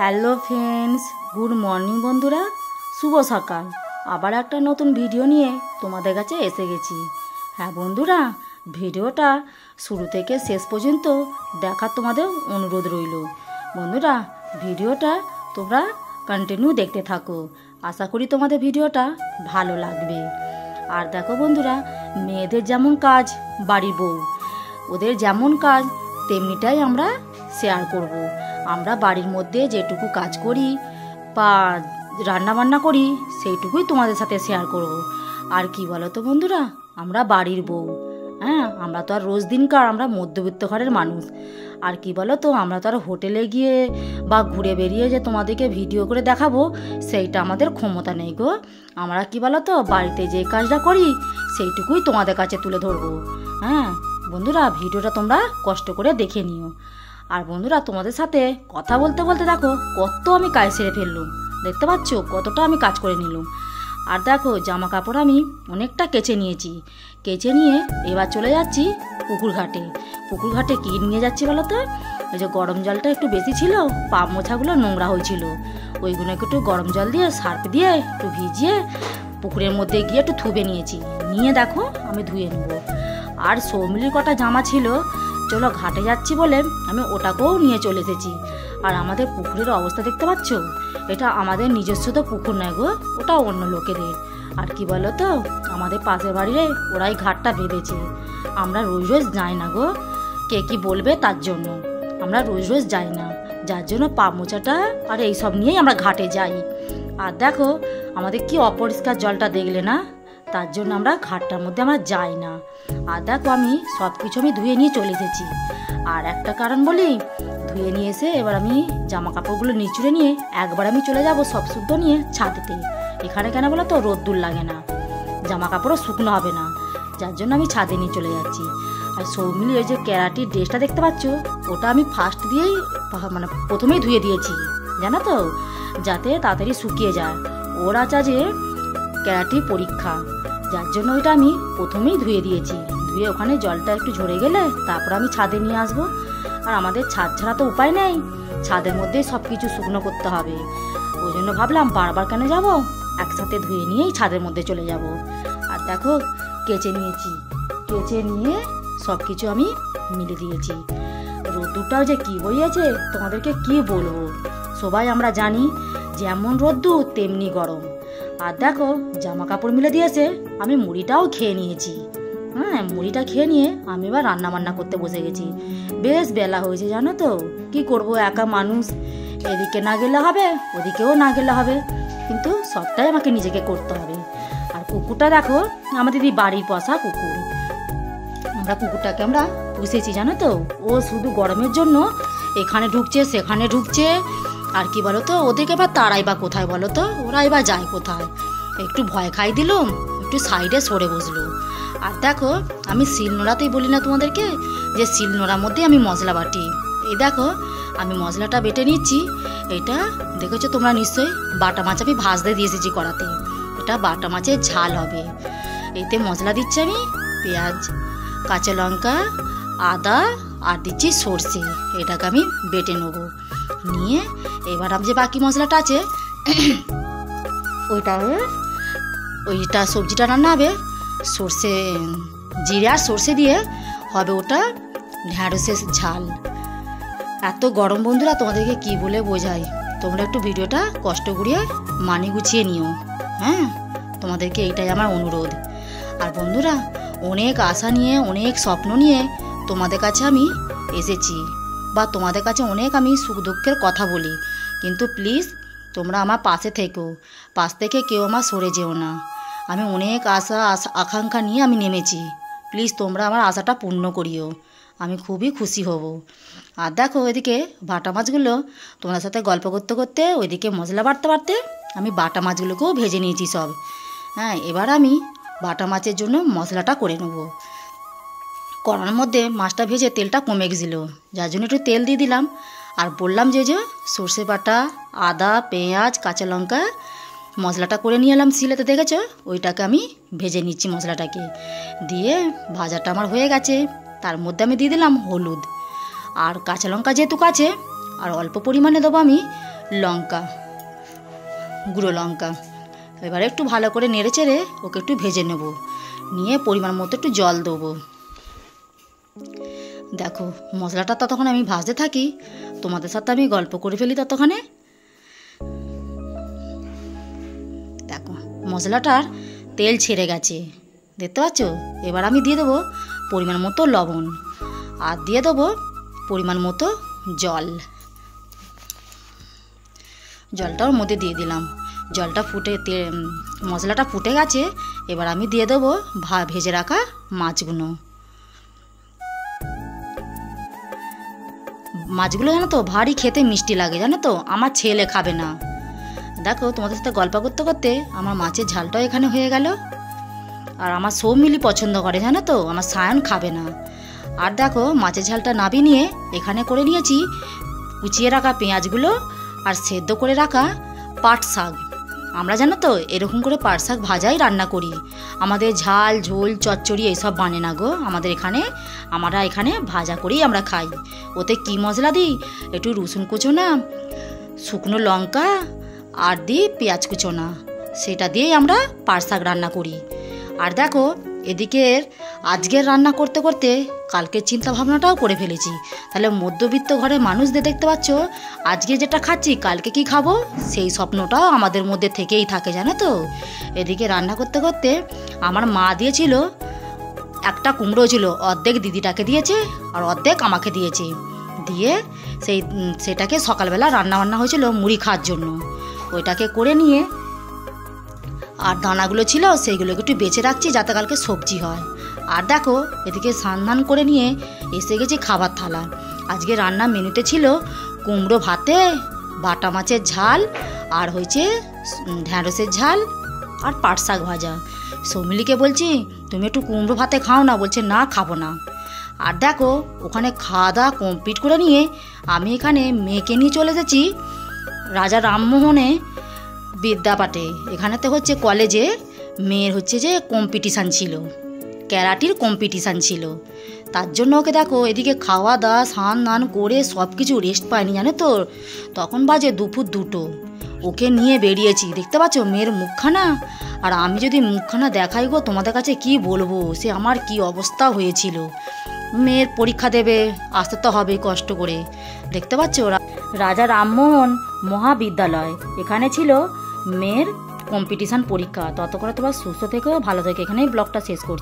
Hello friends, good morning বন্ধুরা। শুভ সকাল। আবার একটা নতুন ভিডিও নিয়ে তোমাদের কাছে এসে গেছি। হ্যাঁ বন্ধুরা, ভিডিওটা শুরু থেকে শেষ পর্যন্ত দেখার তোমাদের অনুরোধ রইল। বন্ধুরা, ভিডিওটা তোমরা কন্টিনিউ দেখতে থাকো। আশা করি তোমাদের ভিডিওটা ভালো লাগবে। আর দেখো বন্ধুরা, মেয়েদের যেমন কাজ বাড়ির বউ, ওদের যেমন কাজ তেমনিটাই আমরা শেয়ার করব। আমরা বাড়ির মধ্যে যেটুকু কাজ করি বা রান্নাবান্না করি সেইটুকুই তোমাদের সাথে শেয়ার করব। আর কি বলো তো বন্ধুরা, আমরা বাড়ির বউ, হ্যাঁ, আমরা তো আর রোজ দিনকার আমরা মধ্যবিত্ত ঘরের মানুষ। আর কি বলো তো, আমরা তো আর হোটেলে গিয়ে বা ঘুরে বেরিয়ে যে তোমাদেরকে ভিডিও করে দেখাবো সেইটা আমাদের ক্ষমতা নেই গো। আমরা কি বলো তো, বাড়িতে যে কাজটা করি সেইটুকুই তোমাদের কাছে তুলে ধরবো। হ্যাঁ বন্ধুরা, ভিডিওটা তোমরা কষ্ট করে দেখে নিও। আর বন্ধুরা, তোমাদের সাথে কথা বলতে বলতে দেখো কত আমি কাজ সেরে ফেললুম। দেখতে পাচ্ছ কতটা আমি কাজ করে নিলাম। আর দেখো জামা কাপড় আমি অনেকটা কেচে নিয়েছি। কেচে নিয়ে এবার চলে যাচ্ছি পুকুর ঘাটে। পুকুর ঘাটে কী নিয়ে যাচ্ছি বলো তো, ওই যে গরম জলটা একটু বেশি ছিল, পা মোছাগুলো নোংরা হয়েছিল, ওইগুলোকে একটু গরম জল দিয়ে সার্ফ দিয়ে একটু ভিজিয়ে পুকুরের মধ্যে গিয়ে একটু থুবে নিয়েছি। নিয়ে দেখো আমি ধুয়ে নেব। আর সৌমিলির কটা জামা ছিল, চলো ঘাটে যাচ্ছি বলে আমি ওটাকেও নিয়ে চলে এসেছি। আর আমাদের পুকুরের অবস্থা দেখতে পাচ্ছ, এটা আমাদের নিজস্ব তো পুকুর নয় গো, ওটা অন্য লোকেদের। আর কি বলো তো, আমাদের পাশের বাড়িরে ওরাই ঘাটটা বেঁধেছে। আমরা রোজ রোজ যাই না গো, কে কি বলবে তার জন্য আমরা রোজ রোজ যাই না, যার জন্য পা মোছাটা আর এইসব নিয়েই আমরা ঘাটে যাই। আর দেখো আমাদের কি অপরিষ্কার জলটা দেখলে না, তার জন্য আমরা ঘাটটার মধ্যে আমরা যাই না। আর দেখো আমি সব কিছু আমি ধুয়ে নিয়ে চলে এসেছি। আর একটা কারণ বলি, ধুয়ে নিয়ে এসে এবার আমি জামা কাপড়গুলো নিচুড়ে নিয়ে একবার আমি চলে যাব সব শুদ্ধ নিয়ে ছাদেতে। এখানে কেন বলো তো, রোদ্দুর লাগে না, জামা কাপড়ও শুকনো হবে না, যার জন্য আমি ছাদে নিয়ে চলে যাচ্ছি। আর সৌমিলি ওই যে ক্যারাটির ড্রেসটা দেখতে পাচ্ছ, ওটা আমি ফার্স্ট দিয়েই মানে প্রথমেই ধুয়ে দিয়েছি, জানো তো, যাতে তাড়াতাড়ি শুকিয়ে যায়। ওর আছে যে ক্যারাটি পরীক্ষা, যার জন্য ওইটা আমি প্রথমেই ধুয়ে দিয়েছি। ধুয়ে ওখানে জলটা একটু ঝরে গেলে তারপর আমি ছাদে নিয়ে আসবো। আর আমাদের ছাদ ছাড়া তো উপায় নেই, ছাদের মধ্যেই সব কিছু শুকনো করতে হবে। ওই জন্য ভাবলাম বারবার কেন যাব, একসাথে ধুয়ে নিয়েই ছাদের মধ্যে চলে যাব। আর দেখো কেচে নিয়েছি, কেচে নিয়ে সব কিছু আমি মিলে দিয়েছি। রোদ্দুরটাও যে কী বইয়েছে তোমাদেরকে কি বলবো। সবাই আমরা জানি যেমন রোদ্দুর তেমনি গরম। আর দেখো জামা কাপড় মিলে দিয়েছে, আমি মুড়িটাও খেয়ে নিয়েছি। হ্যাঁ, মুড়িটা খেয়ে নিয়ে আমি এবার রান্না বান্না করতে বসে গেছি। বেশ বেলা হয়েছে জানো তো, কি করব, একা মানুষ, এদিকে না গেলে হবে ওদিকেও না গেলে হবে, কিন্তু সবটাই আমাকে নিজেকে করতে হবে। আর কুকুরটা দেখো, আমাদের এই বাড়ির পোষা কুকুর, আমরা কুকুরটাকে আমরা পুষেছি জানো তো। ও শুধু গরমের জন্য এখানে ঢুকছে সেখানে ঢুকছে। আর কি বলো তো, ওদেরকে এবার তারাই বা কোথায় বলো তো, ওরা এবার যায় কোথায়। একটু ভয় খাই দিলুম, একটু সাইডে সরে বসলো। আর দেখো আমি শিলনোড়াতেই বলি না তোমাদেরকে, যে শিলনোড়ার মধ্যে আমি মশলা বাটি। এই দেখো আমি মশলাটা বেটে নিচ্ছি। এটা দেখেছো তোমরা নিশ্চয়ই, বাটা মাছ আমি ভাজতে দিয়ে এসেছি কড়াতে। এটা বাটা মাছের ঝাল হবে। এতে মশলা দিচ্ছি আমি পেঁয়াজ, কাঁচা লঙ্কা, আদা আর দিচ্ছি সর্ষে। এটাকে আমি বেটে নেবো। নিয়ে এবার আমি যে বাকি মশলাটা আছে ওইটা সবজিটা রান্না হবে সর্ষে, জিরে আর সর্ষে দিয়ে হবে ওটা ঢ্যাঁড়সের ঝাল। এত গরম বন্ধুরা, তোমাদেরকে কি বলে বোঝাই, তোমরা একটু ভিডিওটা কষ্ট করিয়ে মানি গুছিয়ে নিও। হ্যাঁ, তোমাদেরকে এইটাই আমার অনুরোধ। আর বন্ধুরা, অনেক আশা নিয়ে অনেক স্বপ্ন নিয়ে তোমাদের কাছে আমি এসেছি, বা তোমাদের কাছে অনেক আমি সুখ দুঃখের কথা বলি, কিন্তু প্লিজ তোমরা আমার পাশে থেকো, পাশ থেকে কেউ আমার সরে যেও না। আমি অনেক আশা আকাঙ্ক্ষা নিয়ে আমি নেমেছি, প্লিজ তোমরা আমার আশাটা পূর্ণ করিও, আমি খুবই খুশি হব। আর দেখো ওইদিকে বাটা মাছগুলো তোমাদের সাথে গল্প করতে করতে ওইদিকে মশলা বাটতে বাটতে আমি বাটা মাছগুলোকেও ভেজে নিয়েছি সব। হ্যাঁ, এবার আমি বাটা মাছের জন্য মশলাটা করে নেব। কড়ার মধ্যে মাছটা ভেজে তেলটা কমে গেছিলো, যার জন্য একটু তেল দিয়ে দিলাম। আর বললাম যে সর্ষে বাটা, আদা, পেঁয়াজ, কাঁচা লঙ্কা মশলাটা করে নিয়ে এলাম শিলেতে, দেখেছো, ওইটাকে আমি ভেজে নিচ্ছি। মশলাটাকে দিয়ে ভাজাটা আমার হয়ে গেছে। তার মধ্যে আমি দিয়ে দিলাম হলুদ আর কাঁচা লঙ্কা যেহেতু কাছে, আর অল্প পরিমাণে দেবো আমি লঙ্কা, গুঁড়ো লঙ্কা। এবারে একটু ভালো করে নেড়ে চেড়ে ওকে একটু ভেজে নেব, নিয়ে পরিমাণ মতো একটু জল দেবো। দেখো মশলাটা ততক্ষণ আমি ভাজতে থাকি, তোমাদের সাথে আমি গল্প করে ফেলি ততক্ষণে। দেখো মশলাটার তেল ছেড়ে গেছে, দেখতে পাচ্ছ? এবার আমি দিয়ে দেবো পরিমাণ মতো লবণ, আর দিয়ে দেবো পরিমাণ মতো জল। জলটা ওর মধ্যে দিয়ে দিলাম। জলটা মশলাটা ফুটে গেছে। এবার আমি দিয়ে দেবো ভেজে রাখা মাছগুলো। মাছগুলো জানো তো ভারী খেতে মিষ্টি লাগে, জানো তো? আমার ছেলে খাবে না। দেখো তোমাদের সাথে গল্প করতে করতে আমার মাছের ঝালটাও এখানে হয়ে গেল। আর আমার সব মিলি পছন্দ করে, জানো তো? আমার সায়ন খাবে না। আর দেখো মাছের ঝালটা নাবিয়ে নিয়ে এখানে করে নিয়েছি কুচিয়ে রাখা পেঁয়াজগুলো আর সেদ্ধ করে রাখা পাট শাক। আমরা জানো তো এরকম করে পাট শাক ভাজাই রান্না করি, আমাদের ঝাল ঝোল চচ্চড়ি এইসব বানে না গো। আমরা এখানে ভাজা করেই আমরা খাই। ওতে কি মশলা দিই? একটু রসুন কুচো না, শুকনো লঙ্কা আর দিই পেঁয়াজ কুচো না, সেটা দিয়েই আমরা পাট শাক রান্না করি। আর দেখো এদিকে আজকের রান্না করতে করতে কালকের চিন্তা ভাবনাটাও করে ফেলেছি। তাহলে মধ্যবিত্ত ঘরে মানুষদের দেখতে পাচ্ছ, আজকে যেটা খাচ্ছি কালকে কি খাবো সেই স্বপ্নটাও আমাদের মধ্যে থেকেই থাকে, জানো তো? এদিকে রান্না করতে করতে আমার মা দিয়েছিল একটা কুমড়ো, ছিল অর্ধেক দিদিটাকে দিয়েছে আর অর্ধেক আমাকে দিয়েছে। দিয়ে সেটাকে সকালবেলা রান্না হয়েছিল মুড়ি খাওয়ার জন্য। ওইটাকে করে নিয়ে আর দানাগুলো ছিল সেইগুলোকে একটু বেঁচে রাখছি যাতে কালকে সবজি হয়। আর দেখো এদিকে স্নান করে নিয়ে এসে গেছি খাবার থালা। আজকে রান্না মেনুতে ছিল কুমড়ো ভাতে, বাটা মাছের ঝাল, আর হয়েছে ঢ্যাঁড়সের ঝাল আর পাট শাক ভাজা। সৌমিলিকে বলছি তুমি একটু কুমড়ো ভাতে খাও না, বলছে না খাবো না। আর দেখো ওখানে খাওয়া দাওয়া কমপ্লিট করে নিয়ে আমি এখানে মেয়েকে নিয়ে চলে এসেছি রাজা রামমোহনে বিদ্যাপাঠে। এখানেতে হচ্ছে কলেজে মেয়ের হচ্ছে যে কম্পিটিশান ছিল, ক্যারাটির কম্পিটিশান ছিল। তার জন্য ওকে দেখো এদিকে খাওয়া দাওয়া স্নান দান করে সব কিছু রেস্ট পায়নি, জানো তো? তখন বাজে দুপুর 2টো। ওকে নিয়ে বেরিয়েছি, দেখতে পাচ্ছ মেয়ের মুখখানা। আর আমি যদি মুখখানা দেখাই গো তোমাদের কাছে কি বলবো, সে আমার কি অবস্থা হয়েছিল। মেয়ের পরীক্ষা দেবে, আসতে তো হবে কষ্ট করে। দেখতে পাচ্ছ রাজা রামমোহন মহাবিদ্যালয়, এখানে ছিল মেয়ের কম্পিটিশান পরীক্ষা। ততক্ষণে তোমার সুস্থ থেকেও ভালো থেকে এখানেই ব্লগটা শেষ করছি।